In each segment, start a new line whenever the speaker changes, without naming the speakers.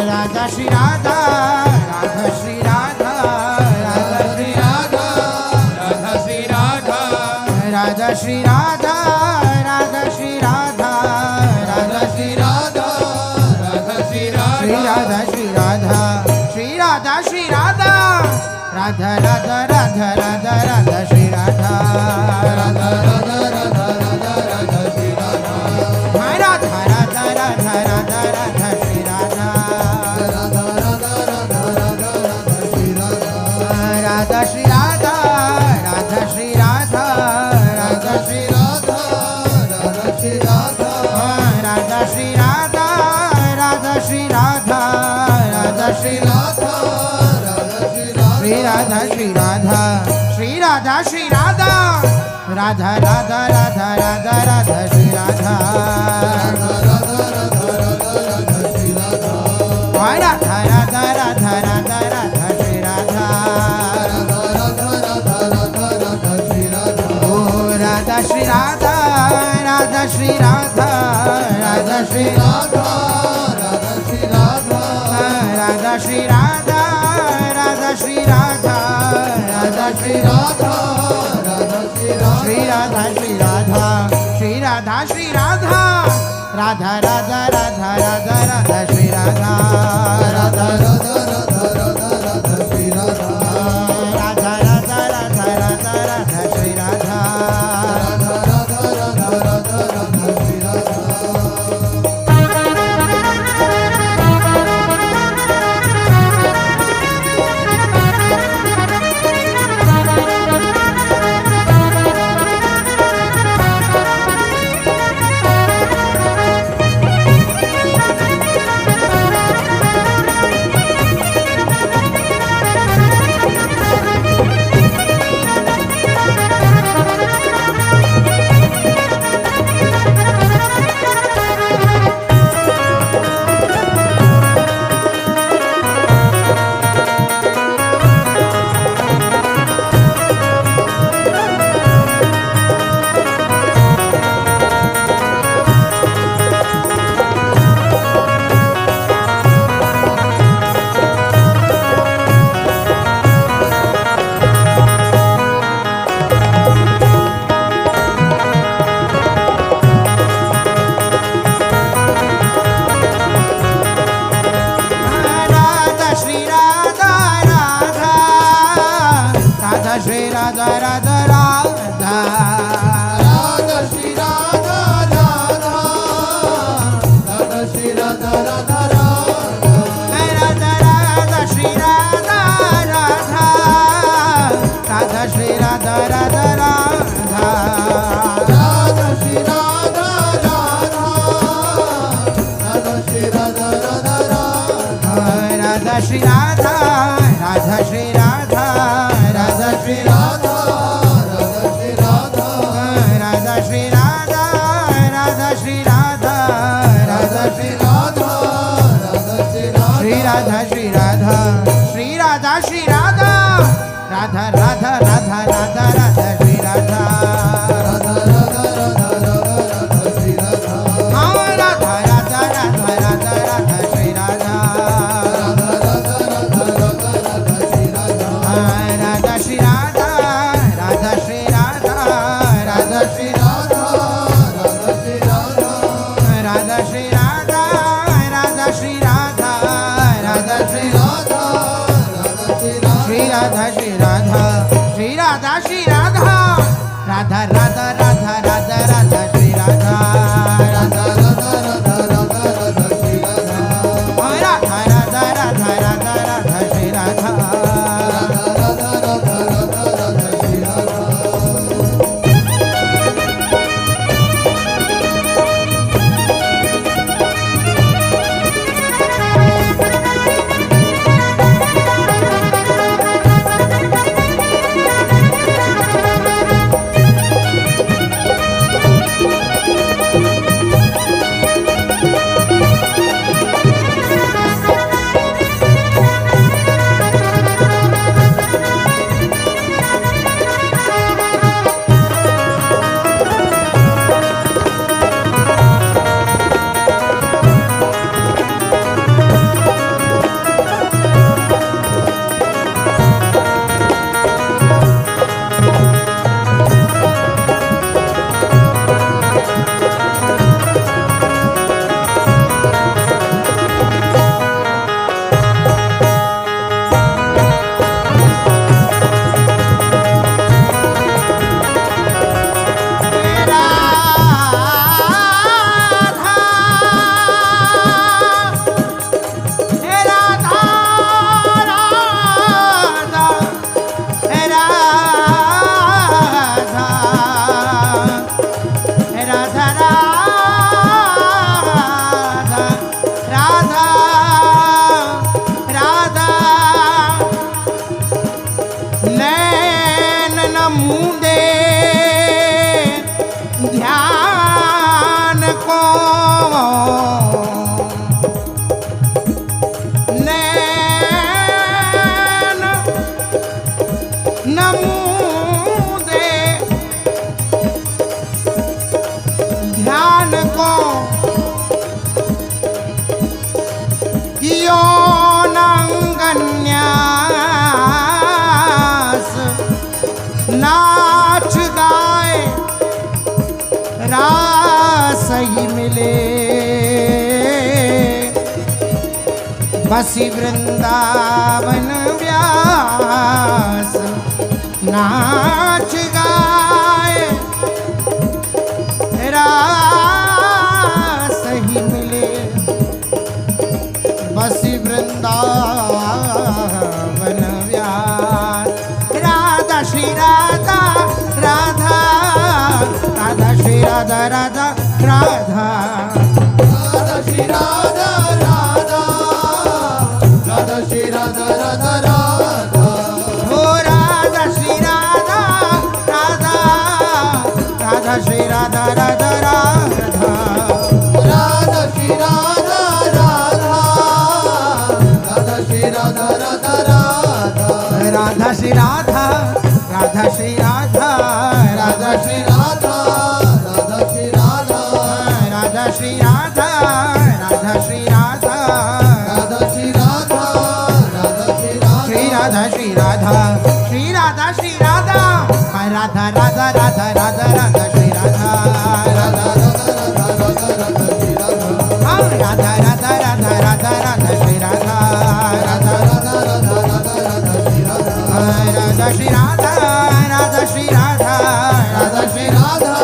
राधा श्री राधा राधा श्री राधा राधा श्री राधा राधा श्री राधा राधा श्री राधा राधा श्री राधा राधा श्री राधा राधा श्री राधा श्री राधा श्री राधा श्री राधा राधा राधा राधा राधा राधा श्री राधा राधा राधा राधा राधा राधा श्री राधा राधा राधा राधा राधा राधा श्री राधा राधा राधा राधा राधा राधा श्री राधा राधा श्री राधा राधा श्री राधा राधा श्री राधा राधा श्री राधा राधा श्री राधा राधा श्री राधा राधा श्री राधा श्री राधा श्री राधा श्री राधा श्री राधा राधा राधा राधा राधा राधा श्री राधा राधा राधा राधा राधा श्री राधा राधा राधा राधा राधा राधा श्री राधा राधा राधा राधा राधा राधा श्री राधा ओ राधा श्री राधा राधा श्री राधा राधा श्री राधा राधा श्री राधा राधा श्री राधा राधा श्री राधा राधा श्री राधा राधा श्री राधा श्री राधा श्री राधा श्री राधा राधा राधा राधा राधा राधा श्री राधा राधा राधा राधा राधा राधा श्री राधा राधा राधा राधा राधा राधा श्री राधा राधा राधा राधा राधा राधा श्री राधा श्री राधा राधा राधा राधा श्री राधा राधा राधा श्री राधा राधा राधा राधा राधा श्री राधा राधा राधा श्री राधा राधा राधा राधा श्री राधा राधा राधा श्री राधा राधा राधा राधा श्री राधा राधा श्री राधा राधा श्री राधा राधा श्री राधा राधा श्री राधा राधा श्री राधा राधा श्री राधा राधा श्री राधा श्री राधा श्री राधा श्री राधा राधा राधा राधा राधा राधा श्री राधा राधा राधा राधा राधा राधा श्री राधा राधा राधा राधा राधा राधा श्री राधा राधा राधा राधा राधा राधा श्री राधा राधा श्री राधा राधा श्री राधा राधा श्री राधा राधा श्री राधा राधा श्री राधा राधा श्री राधा राधा श्री राधा श्री राधा श्री राधा श्री राधा श्री राधा राधा राधा राधा राधा राधा श्री राधा राधा राधा राधा राधा राधा श्री राधा राधा राधा राधा राधा राधा श्री राधा राधा राधा राधा राधा राधा श्री राधा बसी वृंदावन व्यास नाच गाए रास ही मिले बसी वृंदावन व्यास राधा श्री राधा राधा राधा श्री राधा राधा राधा
राधा श्री राधा राधा राधा श्री राधा राधा राधा
हो राधा श्री राधा राधा राधा श्री राधा राधा राधा
राधा श्री राधा राधा राधा श्री राधा राधा राधा
राधा श्री राधा राधा श्री राधा
राधा श्री राधा राधा श्री राधा
राधा श्री राधा राधा श्री राधा
राधा श्री राधा राधा श्री राधा
श्री राधा श्री राधा श्री राधा श्री राधा राधा राधा राधा राधा राधा श्री राधा राधा राधा राधा राधा राधा राधा श्री राधा राधा राधा श्री राधा राधा श्री राधा राधा श्री राधा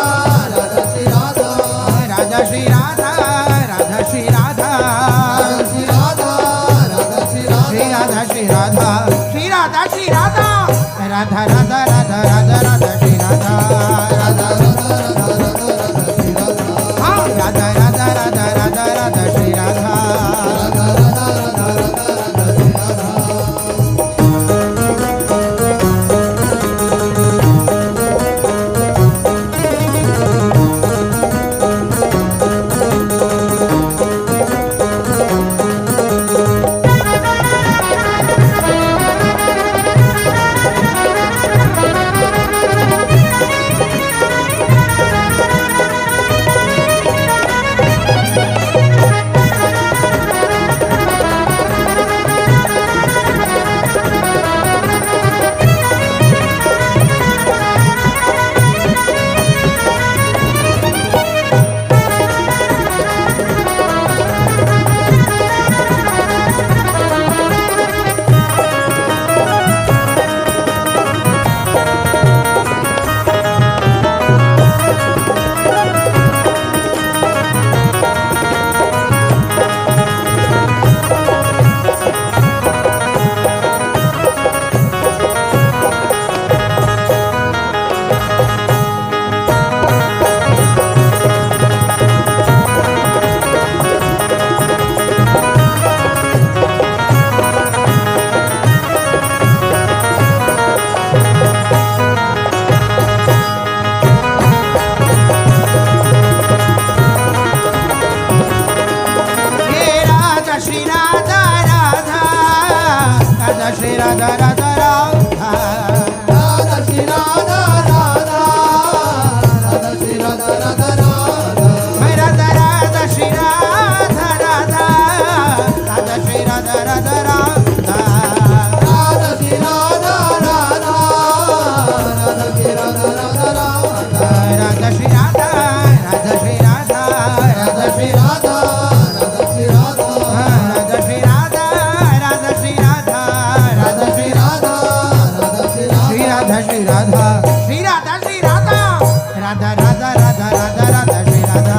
राधा श्री राधा राधा श्री राधा श्री राधा श्री राधा श्री राधा श्री राधा राधा राधा राधा राधा राधा श्री राधा राधा राधा राधा राधा राधा राधा श्री राधा श्री राधा राधा राधा
राधा श्री राधा राधा राधा श्री राधा राधा राधा
राधा राधा श्री राधा राधा राधा श्री राधा राधा राधा
राधा श्री राधा राधा राधा श्री राधा राधा राधा
राधा श्री राधा राधा श्री राधा राधा श्री राधा
राधा श्री राधा
राधा श्री राधा राधा श्री राधा राधा श्री राधा श्री राधा श्री राधा श्री राधा श्री राधा राधा राधा राधा राधा राधा श्री राधा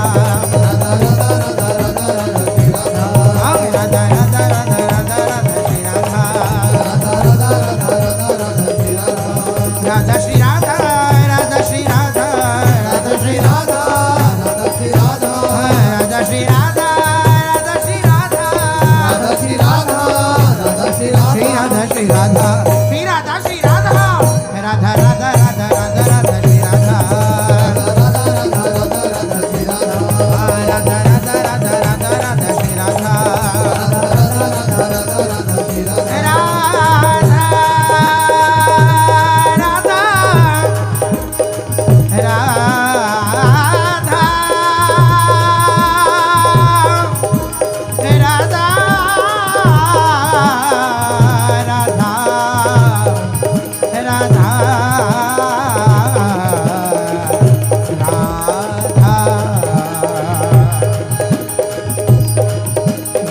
राधा राधा राधा राधा राधा श्री राधा राधा श्री राधा राधा श्री राधा राधा श्री राधा राधा श्री राधा राधा श्री राधा
श्री राधा श्री
श्री राधा श्री राधा श्री राधा श्री राधा राधा राधा राधा राधा राधा श्री राधा राधा राधा राधा राधा राधा श्री राधा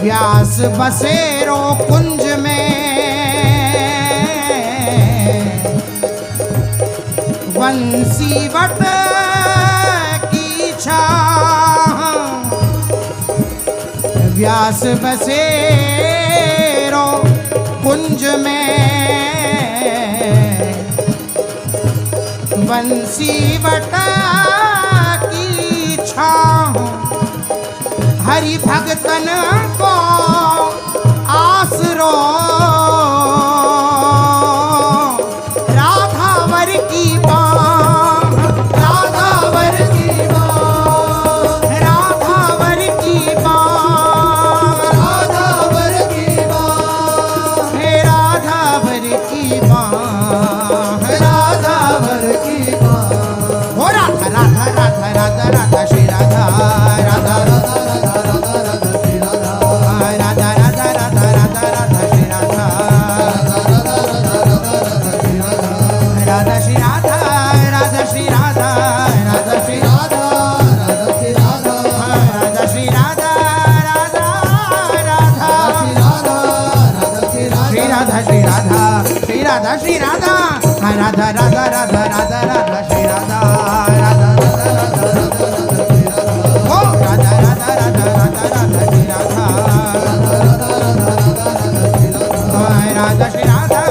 व्यास बसेरो कुंज में बंसीवट की छाह व्यास बसेरो कुंज में बंसीवट की छाह हरि भगतन को आसरो राधावर की बाह राधावर की बाह राधावर की बाह
राधावर की बाह
हे राधावर की बाह
राधावर की बाह
हो राधा राधा राधा राधा राधा श्री राधा राधा
राधा राधा राधा श्री राधा
राधा राधा राधा राधा राधा श्री राधा राधा श्री राधा राधा श्री राधा राधा श्री राधा राधा श्री राधा राधा राधा श्री राधा श्री राधा श्री राधा श्री राधा राधा राधा राधा राधा राधा श्री राधा राधा ओ राधा राधा राधा राधा राधा श्री राधा राधा श्री राधा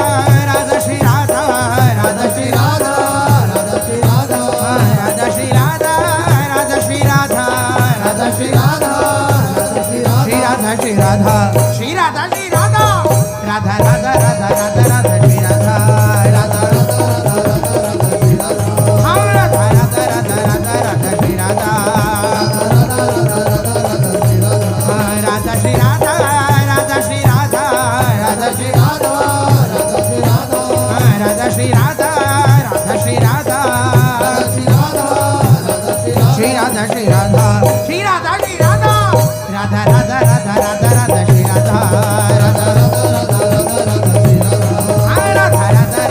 राधा श्री राधा राधा श्री राधा राधा श्री राधा राधा श्री राधा राधा श्री राधा श्री राधा श्री राधा श्री राधा श्री राधा राधा राधा राधा राधा राधा श्री राधा राधा हम राधा राधा राधा राधा राधा श्री राधा राधा श्री राधा राधा श्री राधा राधा श्री राधा राधा श्री राधा राधा श्री राधा श्री राधा श्री राधा श्री राधा श्री राधा राधा राधा राधा राधा राधा श्री राधा राधा राधा राधा राधा राधा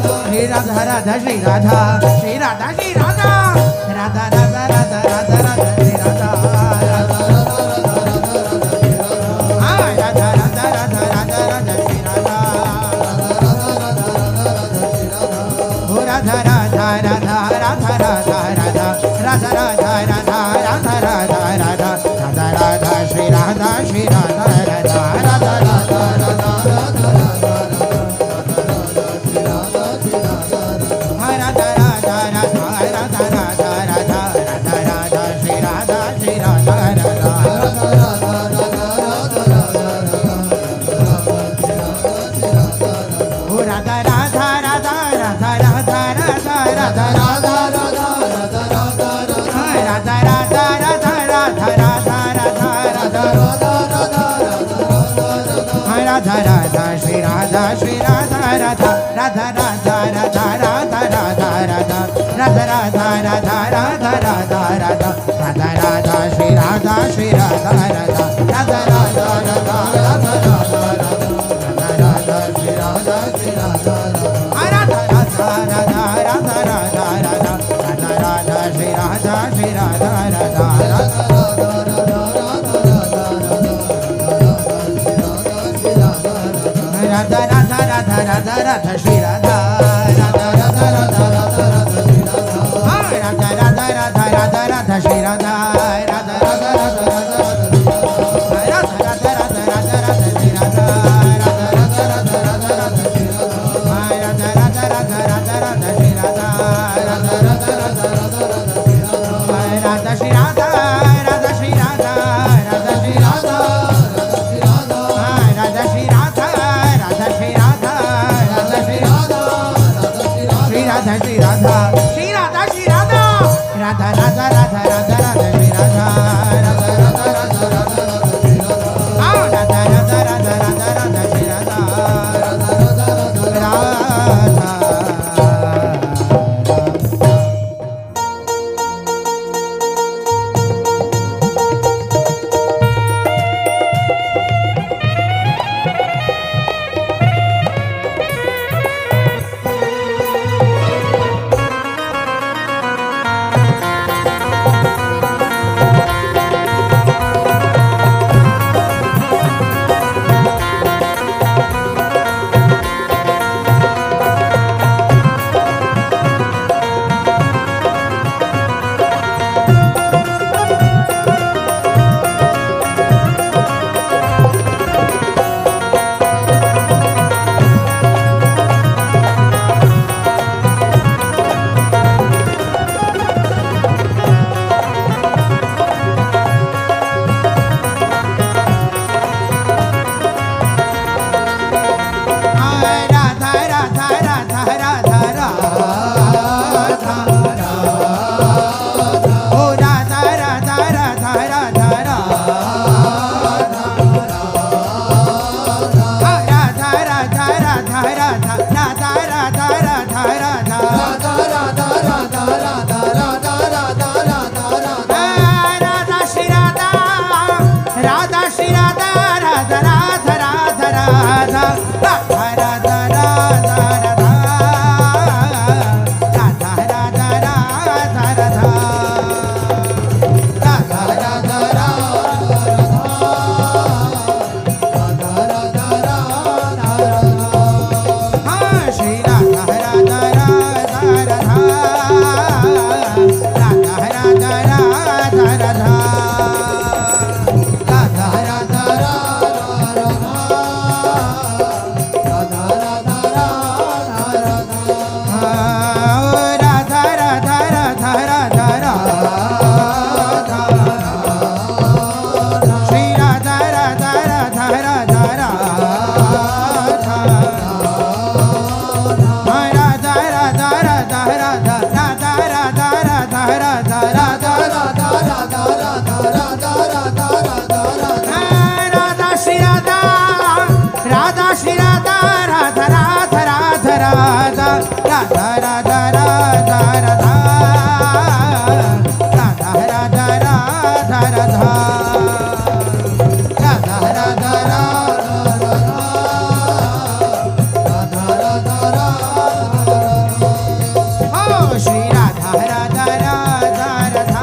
राधा श्री राधा राधा श्री राधा श्री राधा श्री राधा राधा राधा राधा राधा राधा श्री राधा हाँ राधा राधा राधा राधा राधा श्री राधा हो Radha Radha Radha Radha Radha Radha Radha Radha Radha Radha Radha Radha Radha Radha Shri Radha Radha Radha Radha Radha Radha Shri Radha Shri Radha Radha Radha Radha Radha Radha Radha Radha Radha Radha Radha Radha Radha Radha Radha Radha Shri Radha Shri Radha Radha Radha Radha Radha Radha Radha Radha Shri Radha Shri Radha Radha Radha Radha Radha Radha Radha Radha Radha Shri Radha Shri Radha Radha Radha Radha Radha Radha Radha Shri Radha Radha Radha Radha Radha Radha Shri Radha Radha Radha Radha Radha Radha Shri Radha Radha Radha Radha Radha Radha Radha Radha Radha Shri Radha Radha Radha Radha Radha Radha Shri Radha Radha Radha Radha Radha Shri Radha Radha Radha Radha Radha Radha Shri Radha Radha Shri Radha Radha Shri Radha Radha Shri Radha Radha Shri Radha Radha Shri Radha Shri Radha Shri Radha Shri Radha Shri Radha Radha Radha Radha Radha Radha Shri Radha Radha Radha Radha Radha Shri Radha Radha Radha Radha Radha Radha Shri Radha Radha Radha Radha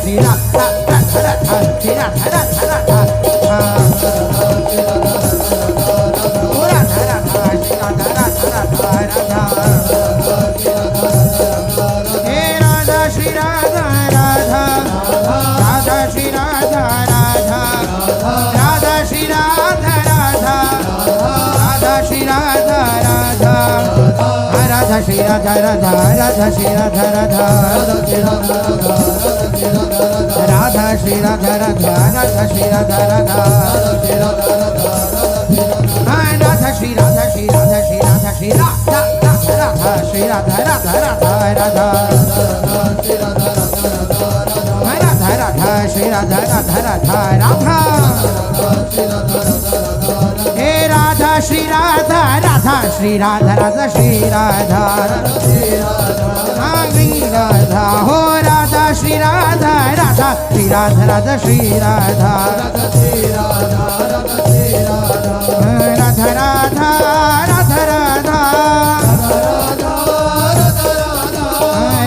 Shri Radha Radha Shri Radha Radha Radha Radha Radha Shri Radha Radha Radha Radha He Radha Shri Radha Radha Radha Shri Radha Radha Radha Shri Radha Radha Radha Shri Radha Radha Radha Shri Radha Radha Radha Shri Radha Radha Radha Shri Radha Radha Radha Shri Radha Radha Radha Shri Radha Shri Radha Shri Radha Shri Radha Radha Shri Radha Radha Radha Radha Radha Radha Shri Radha Radha Radha Radha He Radha Shri Radha Radha Shri Radha Radha Shri Radha Shri Radha Ho Radha Shri Radha Radha Shri Radha Radha Shri Radha Radha Radha Radha Radha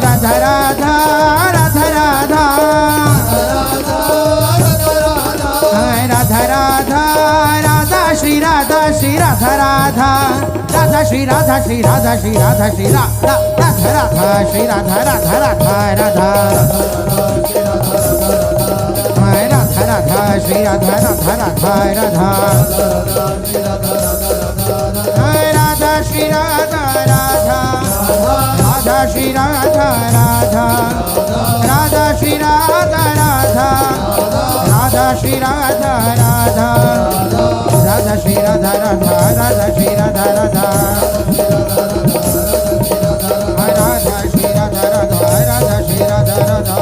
Radha Radha Radha Radha Radha Radha Radha Shri Radha Shri Radha Radha Radha Shri Radha Shri Radha Shri Radha Shri Radha Radha Radha Shri Radha Radha Radha Radha Radha Radha Shri Radha Radha Radha Radha Radha Shri Radha Radha Radha Shri Radha Radha Radha Shri Radha Radha Radha Shri Radha Radha Radha Shri Radha Radha Radha Shri Radha Radha Radha Shri Radha Radha Radha Shri Radha Radha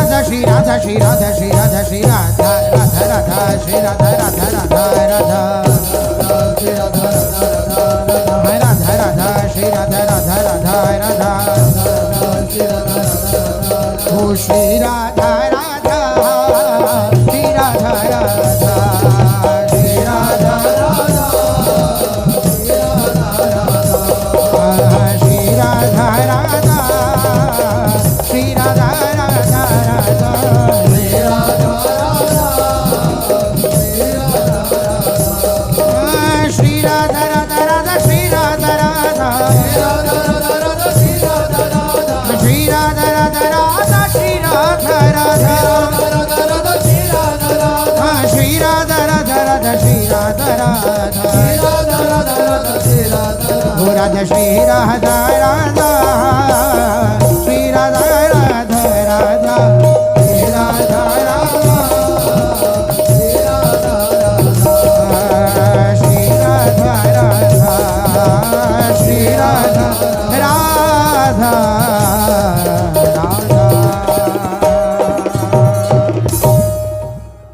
Radha Shri Radha Shri Radha Shri Radha Shri Radha Radha Radha Shri Radha Radha Radha Radha Radha Radha Shri Radha Radha Radha Radha Oh Shri Radha Radha Shri Radha Radha Shri Radha Radha Shri Radha Radha Shri Radha Radha Radha Shri Radha Radha Radha Shri Radha Radha Shri Radha Radha Radha Shri Radha Radha Shri Radha Radha Radha Shri Radha Radha Radha Shri Radha Radha